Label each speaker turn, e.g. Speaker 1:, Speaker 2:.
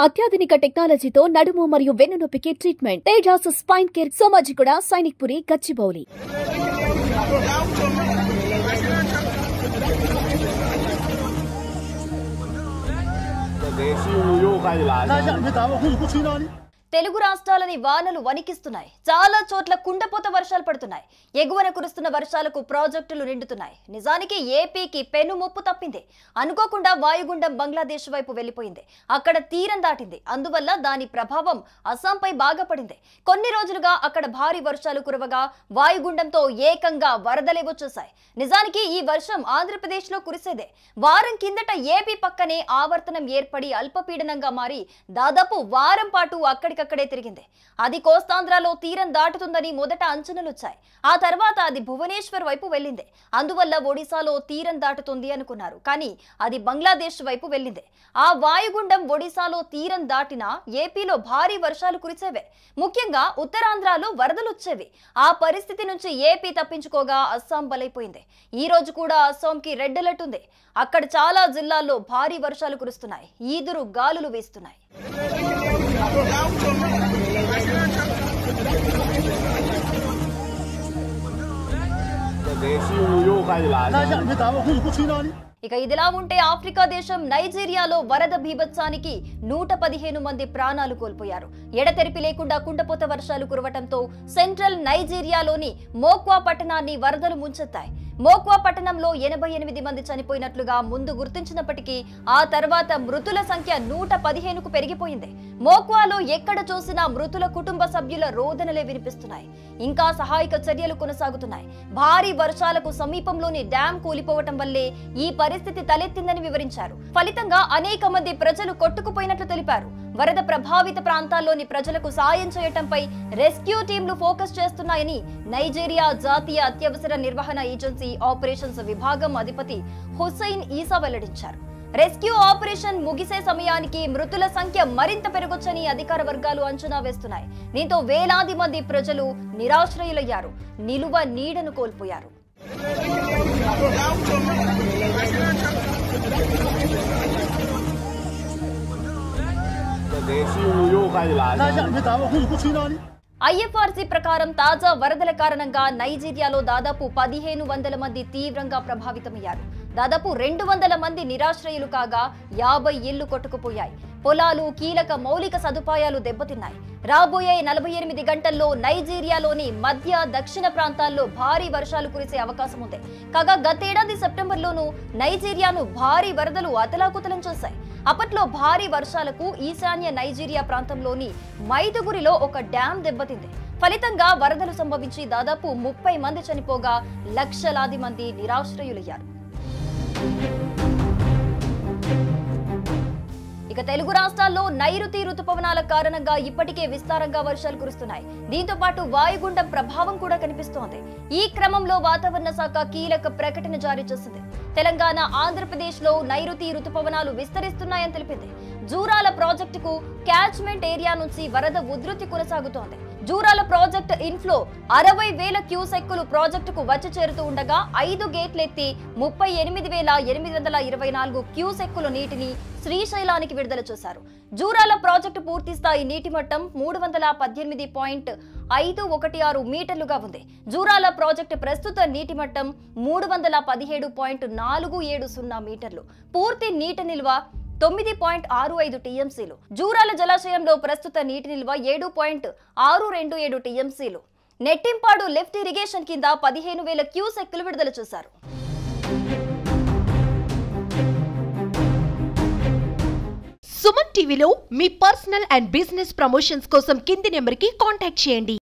Speaker 1: అత్యాధునిక టెక్నాలజీతో నడుము మరియు వెన్నునొప్పికి treatment. Tejas spine care, Somajiguda, Sainikpuri, Gachibowli.
Speaker 2: Telugu రాష్ట్రాలని వానలు వణికిస్తున్నాయి. చాలా చోట్ల కుండపోత వర్షాలు పడుతున్నాయి. ఎగువన కురుస్తున్న వర్షాలకు ప్రాజెక్టులు నిండుతున్నాయి. నిజానికి ఏపీకి పెను ముప్పు తప్పింది. అనుకోకుండా వాయుగుండం బంగ్లాదేశ్ వైపు వెళ్లిపోయింది. అక్కడ తీరం దాటింది. అందువల్ల దాని ప్రభావం అస్సాంపై బాగా పడింది. కొన్ని రోజులుగా అక్కడ భారీ వర్షాలు కురవగా వాయుగుండంతో ఏకంగా వరదలే వచ్చేశాయి. నిజానికి ఈ వర్షం ఆంధ్రప్రదేశ్ లో కురిసేదే. వారం కిందట ఏపీ పక్కనే ఆవర్తనం ఏర్పడి అల్పపీడనంగా మారి దాదాపు వారం పాటు అక్కడే తిరిగింది. అది కోస్తాంధ్రలో తీరం దాటుతుందని మొదట అంచనాలు వచ్చాయి. ఆ తర్వాత అది భువనేశ్వర్ వైపు వెళ్ళింది. అందువల్ల ఒడిశాలో తీరం దాటుతుంది అనుకున్నారు. కానీ అది బంగ్లాదేశ్ వైపు వెళ్ళింది. ఆ వాయుగుండం ఒడిశాలో తీరం దాటినా ఏపీలో భారీ వర్షాలు కురిసేవే. ముఖ్యంగా ఉత్తరాంధ్రలో వరదలు వచ్చేవి. ఆ పరిస్థితి నుంచి ఏపీ తప్పించుకోగా అస్సాం బలైపోయింది. ఈ రోజు కూడా అస్సాంకి రెడ్ అలర్ట్ ఉంది. అక్కడ చాలా జిల్లాల్లో భారీ వర్షాలు కురుస్తున్నాయి. ఈదురు గాలులు వీస్తున్నాయి. ఇక ఇదిలా ఉంటే ఆఫ్రికా దేశం నైజీరియాలో వరద బీభత్సానికి 115 మంది ప్రాణాలు కోల్పోయారు. ఎడతెరిపి లేకుండా కుండపోత వర్షాలు కురవటంతో సెంట్రల్ నైజీరియాలోని మోక్వా పట్టణాన్ని వరదలు ముంచెత్తాయి. మోక్వా పట్టణంలో 88 మంది చనిపోయినట్లుగా ముందు గుర్తించినప్పటికీ ఆ తర్వాత మృతుల సంఖ్య 115కు పెరిగిపోయింది. మోక్వాలో ఎక్కడ చూసినా మృతుల కుటుంబ సభ్యుల రోదనలే వినిపిస్తున్నాయి. ఇంకా సహాయక చర్యలు కొనసాగుతున్నాయి. భారీ వర్షాలకు సమీపంలోని డ్యాం కూలిపోవటం వల్లే ఈ పరిస్థితి తలెత్తిందని వివరించారు. ఫలితంగా అనేక మంది ప్రజలు కొట్టుకుపోయినట్లు తెలిపారు. వరద ప్రభావిత ప్రాంతాల్లోని ప్రజలకు సాయం చేయటంపై రెస్క్యూ టీంలు ఫోకస్ చేస్తున్నాయని నైజీరియా జాతీయ అత్యవసర నిర్వహణ ఏజెన్సీ ఆపరేషన్స్ విభాగం అధిపతి హుస్సైన్ ఈసా వెల్లడించారు. రెస్క్యూ ఆపరేషన్ ముగిసే సమయానికి మృతుల సంఖ్య మరింత పెరగొచ్చని అధికార వర్గాలు అంచనా వేస్తున్నాయి. దీంతో వేలాది మంది ప్రజలు నిరాశ్రయులయ్యారు. నిలువ నీడను కోల్పోయారు. ఐఎఫ్ఆర్సీ ప్రకారం తాజా వరదల కారణంగా నైజీరియాలో దాదాపు 1500 మంది తీవ్రంగా ప్రభావితమయ్యారు. దాదాపు 200 మంది నిరాశ్రయులు కాగా 50 ఇళ్లు కొట్టుకుపోయాయి. పొలాలు, కీలక మౌలిక సదుపాయాలు దెబ్బతిన్నాయి. రాబోయే 48 గంటల్లో నైజీరియాలోని మధ్య, దక్షిణ ప్రాంతాల్లో భారీ వర్షాలు కురిసే అవకాశం ఉంది. కాగా గతేడాది సెప్టెంబర్లోనూ నైజీరియాను భారీ వరదలు అతలాకుతలం చేశాయి. అప్పట్లో భారీ వర్షాలకు ఈశాన్య నైజీరియా ప్రాంతంలోని మైదుగురిలో ఒక డ్యాం దెబ్బతింది. ఫలితంగా వరదలు సంభవించి దాదాపు 30 మంది చనిపోగా లక్షలాది మంది నిరాశ్రయులయ్యారు. ఇక తెలుగు రాష్ట్రాల్లో నైరుతి రుతుపవనాల కారణంగా ఇప్పటికే విస్తారంగా వర్షాలు కురుస్తున్నాయి. దీంతో పాటు వాయుగుండం ప్రభావం కూడా కనిపిస్తోంది. ఈ క్రమంలో వాతావరణ శాఖ కీలక ప్రకటన జారీ చేసింది. తెలంగాణ, ఆంధ్రప్రదేశ్ లో నైరుతి రుతుపవనాలు విస్తరిస్తున్నాయని తెలిపింది. జూరాల ప్రాజెక్టుకు క్యాచ్మెంట్ ఏరియా నుంచి వరద ఉధృతి కొనసాగుతోంది. జూరాల ప్రాజెక్టు ఇన్ఫ్లో 60,000 క్యూసెక్కులు ప్రాజెక్టుకు వచ్చి చేరుతూ ఉండగా 5 గేట్లెత్తి 38,824 క్యూసెక్కుల నీటిని శ్రీశైలానికి విడుదల చేశారు. జూరాల ప్రాజెక్టు పూర్తి స్థాయి నీటి మట్టం 318.516 మీటర్లుగా ఉంది. జూరాల ప్రాజెక్టు ప్రస్తుత నీటి మట్టం 317.470 మీటర్లు. పూర్తి నీటి నిల్వ 9.65 టీఎంసీలు. జూరాల జలాశయంలో ప్రస్తుత నీటి నిల్వ 7.627 టీఎంసీలు. నెట్టింపాడు లిఫ్ట్ ఇరిగేషన్ కింద 15,000 క్యూసెక్కులు విడుదల చేశారు.
Speaker 3: సుమన్ టీవీలో మీ పర్సనల్ అండ్ బిజినెస్ ప్రమోషన్స్ కోసం కింది నెంబర్కి కాంటాక్ట్ చేయండి.